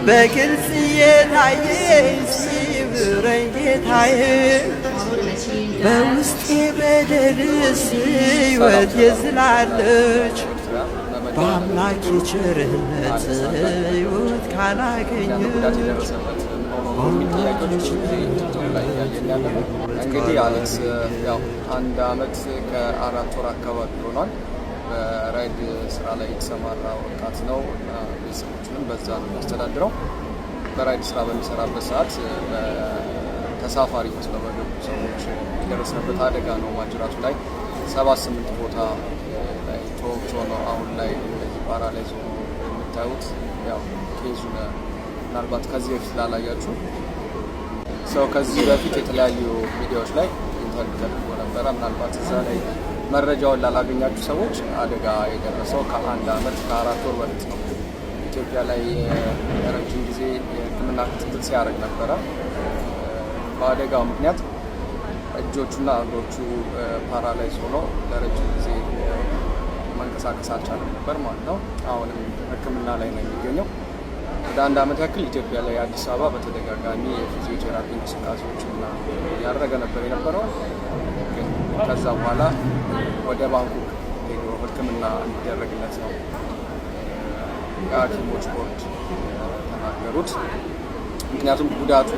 በግልጽ የታየኝ ሲብረኝ ጌታዬ በውስጤ በደልስ ሕይወት የዝላለች በአምላክ ቸርነት ሕይወት ካላገኘች እንግዲህ አሌክስ ያው 1 ዓመት ከ4 ወር አካባቢ ሆኗል። በራይድ ስራ ላይ የተሰማራ ወጣት ነው እና ቤተሰቦችንም በዛ ነው የሚያስተዳድረው። በራይድ ስራ በሚሰራበት ሰዓት ተሳፋሪ መስለው በገቡ ሰዎች የደረሰበት አደጋ ነው። ማጅራቱ ላይ 78 ቦታ ላይ ተወግቶ ነው አሁን ላይ እንደዚህ ፓራላይዝ ሆኖ የምታዩት። ያው ኬዙን ምናልባት ከዚህ በፊት ላላያችሁ ሰው ከዚህ በፊት የተለያዩ ሚዲያዎች ላይ ኢንተርቪው ተደርጎ ነበረ። ምናልባት እዛ ላይ መረጃውን ላላገኛችሁ ሰዎች አደጋ የደረሰው ከ1 ዓመት ከ4 ወር በፊት ነው። ኢትዮጵያ ላይ ረጅም ጊዜ የሕክምና ክትትል ሲያደርግ ነበረ። በአደጋው ምክንያት እጆቹና እግሮቹ ፓራላይዝ ሆኖ ለረጅም ጊዜ መንቀሳቀስ አልቻለም ነበር ማለት ነው። አሁንም ሕክምና ላይ ነው የሚገኘው። ወደ 1 ዓመት ያክል ኢትዮጵያ ላይ አዲስ አበባ በተደጋጋሚ የፊዚዮቴራፒ እንቅስቃሴዎችን ያደረገ ነበር የነበረው። ግን ከዛ በኋላ ወደ ባንኮክ ሄዶ ሕክምና እንዲደረግለት ነው የሐኪሞች ቦርድ ተናገሩት። ምክንያቱም ጉዳቱ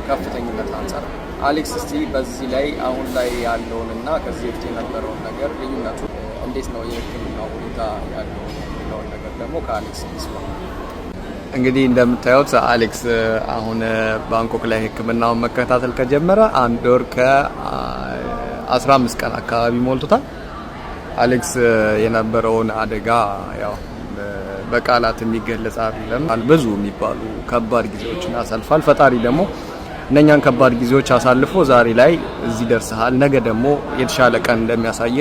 ከፍተኝነት አንጻር። አሌክስ እስቲ በዚህ ላይ አሁን ላይ ያለውንና ከዚህ በፊት የነበረውን ነገር ልዩነቱ እንዴት ነው፣ የሕክምና ሁኔታ ያለውን ነገር ደግሞ ከአሌክስ ይስማ። እንግዲህ እንደምታዩት አሌክስ አሁን ባንኮክ ላይ ሕክምናውን መከታተል ከጀመረ 1 ወር ከ15 ቀን አካባቢ ሞልቶታል። አሌክስ የነበረውን አደጋ ያው በቃላት የሚገለጽ አይደለም። ብዙ የሚባሉ ከባድ ጊዜዎችን አሳልፏል። ፈጣሪ ደግሞ እነኛን ከባድ ጊዜዎች አሳልፎ ዛሬ ላይ እዚህ ደርሰሃል። ነገ ደግሞ የተሻለ ቀን እንደሚያሳየ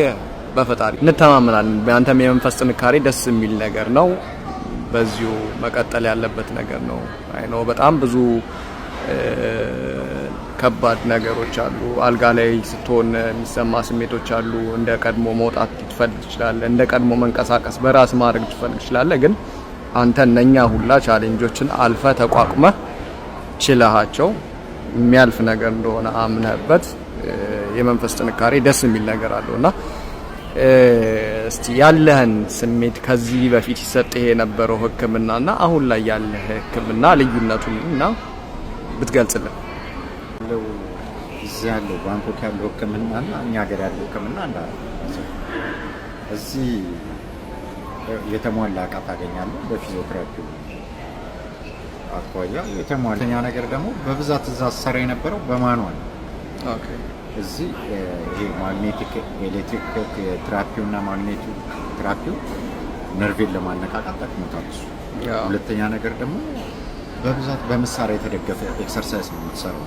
በፈጣሪ እንተማመናለን። በአንተም የመንፈስ ጥንካሬ ደስ የሚል ነገር ነው። በዚሁ መቀጠል ያለበት ነገር ነው። አይ ነው በጣም ብዙ ከባድ ነገሮች አሉ። አልጋ ላይ ስትሆን የሚሰማ ስሜቶች አሉ። እንደ ቀድሞ መውጣት ትፈልግ ትችላለህ፣ እንደ ቀድሞ መንቀሳቀስ በራስ ማድረግ ትፈልግ ትችላለህ። ግን አንተ እነኛ ሁላ ቻሌንጆችን አልፈ ተቋቁመህ ችለሃቸው የሚያልፍ ነገር እንደሆነ አምነህበት የመንፈስ ጥንካሬ ደስ የሚል ነገር አለውና እስቲ ያለህን ስሜት ከዚህ በፊት ይሰጥህ የነበረው ሕክምናና አሁን ላይ ያለህ ሕክምና ልዩነቱን እና ብትገልጽልን። እዚህ ያለው ባንኮክ ያለው ሕክምናና እኛ ሀገር ያለው ሕክምና እዚህ የተሟላ እቃ ታገኛለህ። በፊዚዮቴራፒ አኳያ የተሟላ ነገር ደግሞ በብዛት እዛ ሰራ የነበረው በማኑዋል ኦኬ። እዚህ ይሄ ማግኔቲክ ኤሌክትሪክ ቴራፒው እና ማግኔቲክ ቴራፒው ነርቬን ለማነቃቃት ጠቅሞታል። ሁለተኛ ነገር ደግሞ በብዛት በመሳሪያ የተደገፈ ኤክሰርሳይዝ ነው የምትሰራው።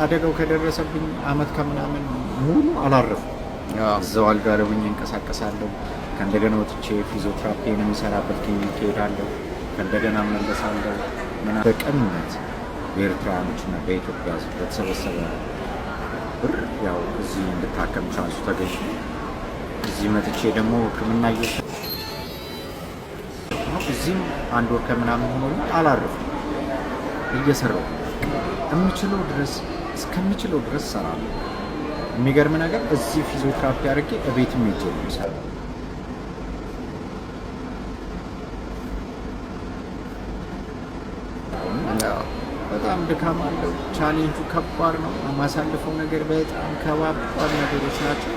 አደጋው ከደረሰብኝ 1 ዓመት ከምናምን ሙሉ አላረፍኩም። እዛው አልጋ ላይ ሆኜ እንቀሳቀሳለሁ። ከእንደገና ወጥቼ ፊዚዮቴራፒን የሚሰራበት ክሊኒክ እሄዳለሁ። ከእንደገና እመለሳለሁ። በቀንነት በኤርትራውያኖችና በኢትዮጵያ በተሰበሰበ ብር ያው እዚህ እንድታከም ቻንሱ ተገኘ። እዚህ መጥቼ ደግሞ ሕክምና እዚህም 1 ወር ከምናምን ሆኖ አላረፍኩም። እየሰራሁ እስከምችለው ድረስ እሰራለሁ። የሚገርም ነገር እዚህ ፊዚዮቴራፒ አድርጌ እቤትም ሄጄ ነው የምሰራው። በጣም ድካም አለው። ቻሌንጁ ከባድ ነው። የማሳልፈው ነገር በጣም ከባድ ነገሮች ናቸው።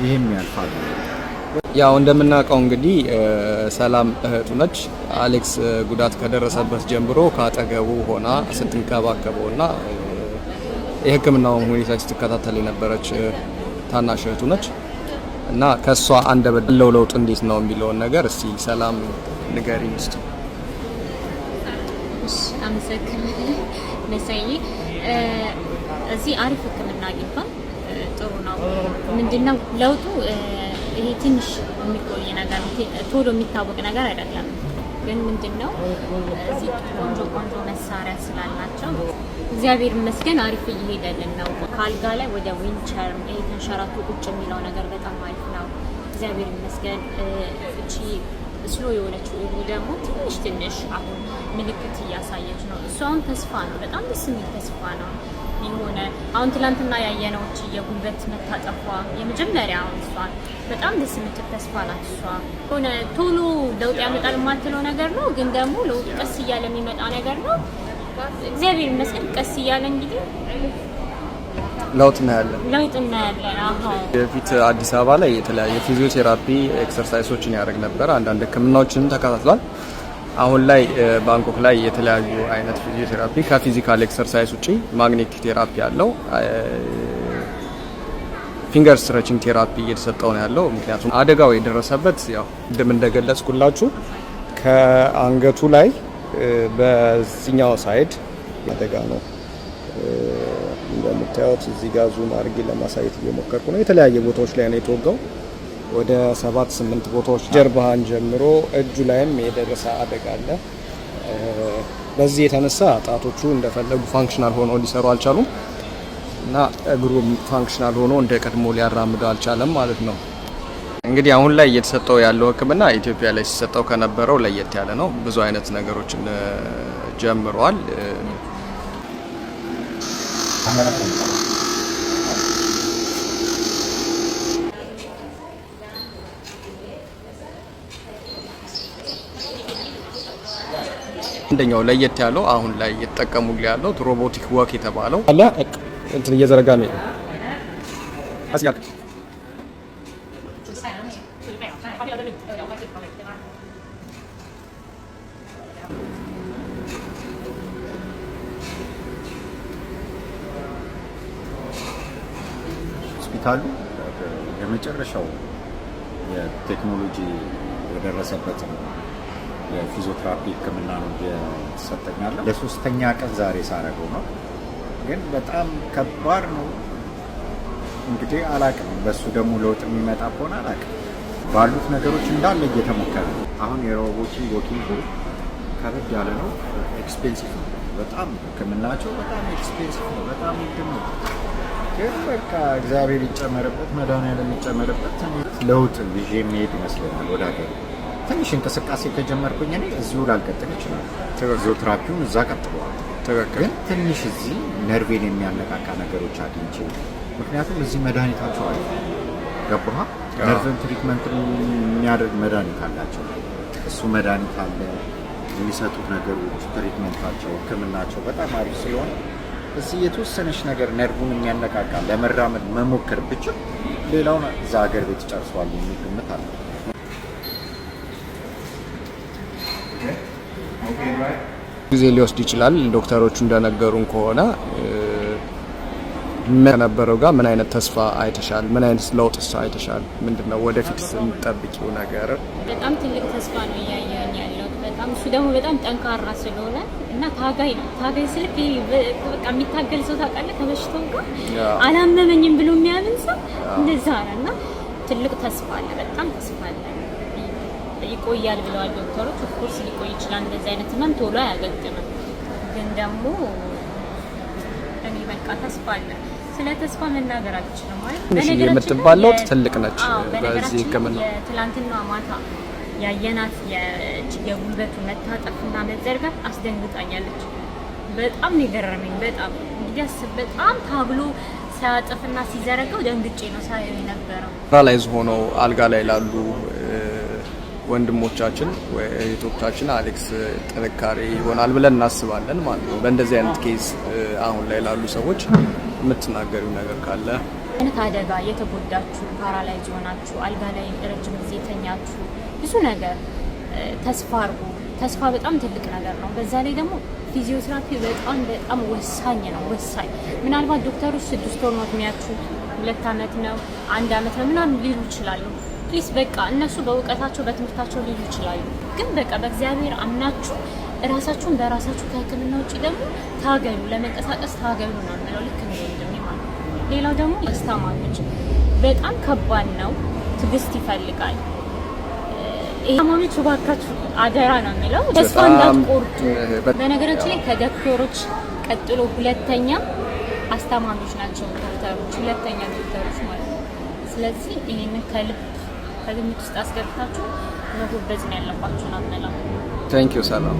ይህም ያልፋል። ያው እንደምናውቀው እንግዲህ ሰላም እህቱ ነች። አሌክስ ጉዳት ከደረሰበት ጀምሮ ካጠገቡ ሆና ስትንከባከበውና የሕክምናውን ሁኔታ ስትከታተል የነበረች ታናሽ እህቱ ነች እና ከሷ አንደበት ያለው ለውጥ እንዴት ነው የሚለውን ነገር እስቲ ሰላም ንገሪኝ እስቲ። አመሰግናለሁ መሳይ። እዚህ አሪፍ ሕክምና አግኝቷል። ጥሩ ነው። ምንድነው ለውጡ? ይሄ ትንሽ የሚቆይ ነገር ቶሎ የሚታወቅ ነገር አይደለም። ግን ምንድነው እዚህ ቆንጆ መሳሪያ ስላላቸው እግዚአብሔር ይመስገን አሪፍ እየሄደልን ነው። ካልጋ ላይ ወደ ዊልቸር ይሄ ተንሸራቶ ቁጭ የሚለው ነገር በጣም አሪፍ ነው። እግዚአብሔር ይመስገን። እቺ ስሎ የሆነችው ደግሞ ትንሽ አሁን ምልክት እያሳየች ነው። እሱ አሁን ተስፋ ነው፣ በጣም ደስ የሚል ተስፋ ነው። የሆነ አሁን ትላንትና ያየነው የጉልበት መታጠፏ የመጀመሪያ እሷ በጣም ደስ የምትል ተስፋ ናት። እሷ ሆነ ቶሎ ለውጥ ያመጣል የማትለው ነገር ነው፣ ግን ደግሞ ለውጥ ቀስ እያለ የሚመጣ ነገር ነው። እግዚአብሔር ይመስገን ቀስ እያለ እንግዲህ ለውጥ እናያለን። አዎ በፊት አዲስ አበባ ላይ የተለያየ ፊዚዮቴራፒ ኤክሰርሳይሶችን ያደርግ ነበር። አንዳንድ ህክምናዎችንም ተከታትሏል። አሁን ላይ ባንኮክ ላይ የተለያዩ አይነት ፊዚዮቴራፒ ከፊዚካል ኤክሰርሳይዝ ውጪ ማግኔቲክ ቴራፒ ያለው ፊንገር ስትሬቺንግ ቴራፒ እየተሰጠው ነው ያለው። ምክንያቱም አደጋው የደረሰበት ያው እንደምን እንደገለጽኩላችሁ ከአንገቱ ላይ በዚህኛው ሳይድ አደጋ ነው። እንደምታዩት እዚህ ጋር ዙም አድርጌ ለማሳየት እየሞከርኩ ነው። የተለያየ ቦታዎች ላይ ነው የተወጋው። ወደ 7-8 ቦታዎች ጀርባህን ጀምሮ እጁ ላይም የደረሰ አደጋ አለ። በዚህ የተነሳ ጣቶቹ እንደፈለጉ ፋንክሽናል ሆኖ ሊሰሩ አልቻሉም እና እግሩም ፋንክሽናል ሆኖ እንደ ቀድሞ ሊያራምደው አልቻለም ማለት ነው። እንግዲህ አሁን ላይ እየተሰጠው ያለው ሕክምና ኢትዮጵያ ላይ ሲሰጠው ከነበረው ለየት ያለ ነው። ብዙ አይነት ነገሮችን ጀምሯል። አንደኛው ለየት ያለው አሁን ላይ እየተጠቀሙት ያለው ሮቦቲክ ወክ የተባለው አለ እንትን እየዘረጋ ነው አስያክ ሆስፒታሉ የመጨረሻው የቴክኖሎጂ የደረሰበት የፊዚዮቴራፒ ህክምና ነው እየተሰጠኛለ። ለሶስተኛ ቀን ዛሬ ሳረገው ነው፣ ግን በጣም ከባድ ነው። እንግዲህ አላቅም፣ በሱ ደግሞ ለውጥ የሚመጣ ከሆነ አላቅም። ባሉት ነገሮች እንዳለ እየተሞከረ ነው። አሁን የሮቦቲክ ወኪንግ ከበድ ያለ ነው፣ ኤክስፔንሲቭ ነው በጣም ህክምናቸው በጣም ኤክስፔንሲቭ ነው፣ በጣም ውድ ነው። ግን በቃ እግዚአብሔር ይጨመርበት፣ መድኃኒዓለም ይጨመርበት። ለውጥ ይዤ የሚሄድ ይመስለኛል ወደ ሀገር። ትንሽ እንቅስቃሴ ከጀመርኩኝ እኔ እዚሁ ላልቀጥል ይችላል። ፊዚዮቴራፒውን እዛ ቀጥለዋል። ግን ትንሽ እዚህ ነርቬን የሚያነቃቃ ነገሮች አግኝቼ፣ ምክንያቱም እዚህ መድኃኒታቸው አለ ገባህ? ነርቭን ትሪትመንት የሚያደርግ መድኃኒት አላቸው። እሱ መድኃኒት አለ፣ የሚሰጡት ነገሮች ትሪትመንታቸው፣ ህክምናቸው በጣም አሪፍ ስለሆነ እዚህ የተወሰነች ነገር ነርቡን የሚያነቃቃ ለመራመድ መሞከር ብቻ ሌላውን እዛ ሀገር ቤት ጨርሷል የሚል ግምት አለ። ጊዜ ሊወስድ ይችላል። ዶክተሮቹ እንደነገሩን ከሆነ ከነበረው ጋር ምን አይነት ተስፋ አይተሻል? ምን አይነት ለውጥስ አይተሻል? ምንድነው ወደፊት የምትጠብቂው ነገር? በጣም ትልቅ ተስፋ ነው እያየን ያለው። በጣም እሱ ደግሞ በጣም ጠንካራ ስለሆነ እና ታጋይ ነው። ታጋይ ስልክ በቃ የሚታገል ሰው ታውቃለህ፣ ከበሽታው ጋር አላመመኝም ብሎ የሚያምን ሰው እንደዛ ነው እና ትልቅ ተስፋ አለ፣ በጣም ተስፋ አለ። ይቆያል ብለዋል ዶክተሮች። ኦፍኮርስ ሊቆይ ይችላል፣ እንደዚህ አይነት ህመም ቶሎ አያገግምም። ግን ደግሞ እኔ በቃ ተስፋ አለ። ስለ ተስፋ መናገር አልችልም ማለት በነገራችን የምትባል ለውጥ ትልቅ ነች። በዚህ ህክምና ትላንትና ማታ ያየናት የጉልበቱ መታጠፍና መዘርጋት አስደንግጣኛለች። በጣም ነው የገረመኝ። በጣም እንግዲህ በጣም ታብሎ ሲያጥፍና ሲዘረጋው ደንግጬ ነው ሳይሆን የነበረው። ፓራላይዝ ሆነው አልጋ ላይ ላሉ ወንድሞቻችን ወይ እህቶቻችን አሌክስ ጥንካሬ ይሆናል ብለን እናስባለን ማለት ነው። በእንደዚህ አይነት ኬዝ አሁን ላይ ላሉ ሰዎች የምትናገሪው ነገር ካለ? አይነት አደጋ የተጎዳችሁ፣ ፓራላይዝ ሆናችሁ፣ አልጋ ላይ ረጅም ጊዜ ተኛችሁ፣ ብዙ ነገር ተስፋ አርጉ። ተስፋ በጣም ትልቅ ነገር ነው። በዛ ላይ ደግሞ ፊዚዮቴራፒ በጣም ወሳኝ ነው። ወሳኝ ምናልባት ዶክተሮች 6 ወር ነው እድሜያችሁ፣ 2 ዓመት ነው፣ 1 ዓመት ነው ምናምን ሊሉ ይችላሉ። ፕሊስ በቃ እነሱ በእውቀታቸው በትምህርታቸው ሊሉ ይችላሉ። ግን በቃ በእግዚአብሔር አምናችሁ ራሳችሁን በራሳችሁ ከህክምና ውጭ ደግሞ ታገሉ፣ ለመንቀሳቀስ ታገሉ ነው የምለው። ልክ ነው ወንድሜ ማለት ነው። ሌላው ደግሞ አስተማሪዎች በጣም ከባድ ነው፣ ትዕግስት ይፈልጋል። ይሄ ማሚቱ ባካችሁ አደራ ነው የምለው፣ ተስፋ እንዳትቆርጡ። በነገራችን ላይ ከዶክተሮች ቀጥሎ ሁለተኛ አስተማሪዎች ናቸው ዶክተሮች፣ ሁለተኛ ዶክተሮች ማለት ነው። ስለዚህ ይሄንን ከግምት ውስጥ አስገብታችሁ መጎበዝ ነው ያለባችሁ ነው የምለው። ታንኪዩ ሰላም